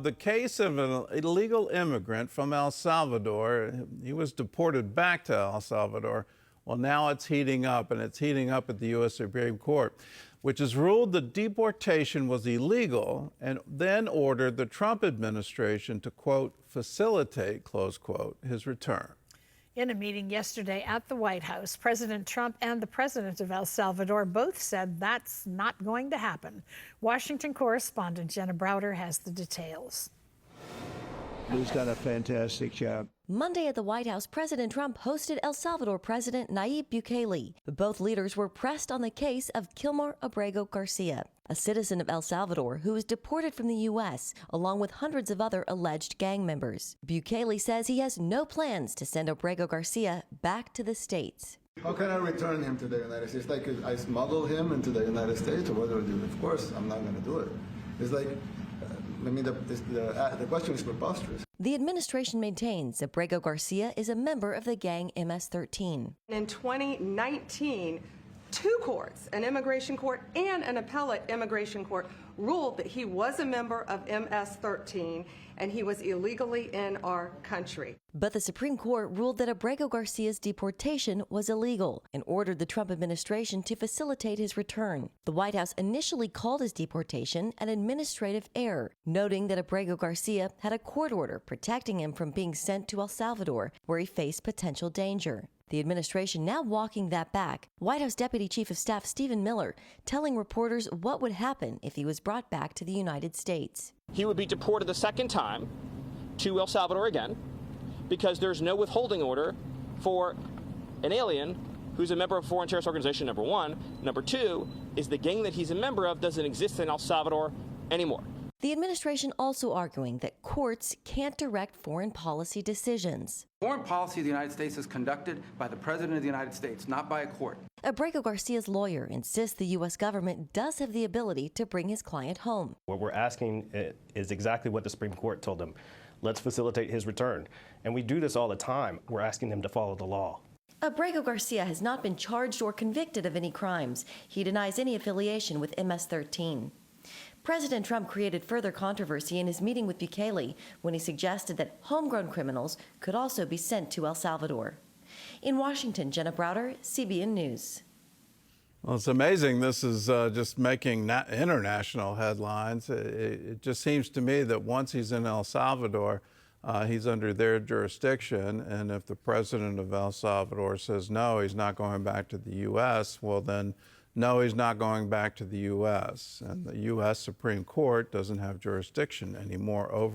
The case of an illegal immigrant from El Salvador, he was deported back to El Salvador. Well, now it's heating up, and it's heating up at the U.S. Supreme Court, which has ruled the deportation was illegal and then ordered the Trump administration to, quote, facilitate, close quote, his return. In a meeting yesterday at the White House, President Trump and the president of El Salvador both said that's not going to happen. Washington correspondent Jenna Browder has the details. He's done a fantastic job. Monday at the White House, President Trump hosted El Salvador President Nayib Bukele. Both leaders were pressed on the case of Kilmar Abrego Garcia, a citizen of El Salvador who was deported from the U.S., along with hundreds of other alleged gang members. Bukele says he has no plans to send Abrego Garcia back to the States. How can I return him to the United States? Like I smuggle him into the United States, or what do I do? Of course, I'm not going to do it. It's like, the question is preposterous. The administration maintains Abrego Garcia is a member of the gang MS-13. In 2019, two courts, an immigration court and an appellate immigration court, ruled that he was a member of MS-13 and he was illegally in our country. But the Supreme Court ruled that Abrego Garcia's deportation was illegal and ordered the Trump administration to facilitate his return. The White House initially called his deportation an administrative error, noting that Abrego Garcia had a court order protecting him from being sent to El Salvador, where he faced potential danger. The administration now walking that back. White House Deputy Chief of Staff Stephen Miller telling reporters what would happen if he was brought back to the United States. He would be deported the second time to El Salvador again because there's no withholding order for an alien who's a member of a foreign terrorist organization, number one. Number two is the gang that he's a member of doesn't exist in El Salvador anymore. The administration also arguing that courts can't direct foreign policy decisions. Foreign policy of the United States is conducted by the President of the United States, not by a court. Abrego Garcia's lawyer insists the U.S. government does have the ability to bring his client home. What we're asking is exactly what the Supreme Court told them. Let's facilitate his return. And we do this all the time. We're asking them to follow the law. Abrego Garcia has not been charged or convicted of any crimes. He denies any affiliation with MS-13. President Trump created further controversy in his meeting with Bukele when he suggested that homegrown criminals could also be sent to El Salvador. In Washington, Jenna Browder, CBN News. Well, it's amazing. This is just making international headlines. It just seems to me that once he's in El Salvador, he's under their jurisdiction. And if the president of El Salvador says, no, he's not going back to the U.S., well, then no, he's not going back to the U.S. And the U.S. Supreme Court doesn't have jurisdiction anymore over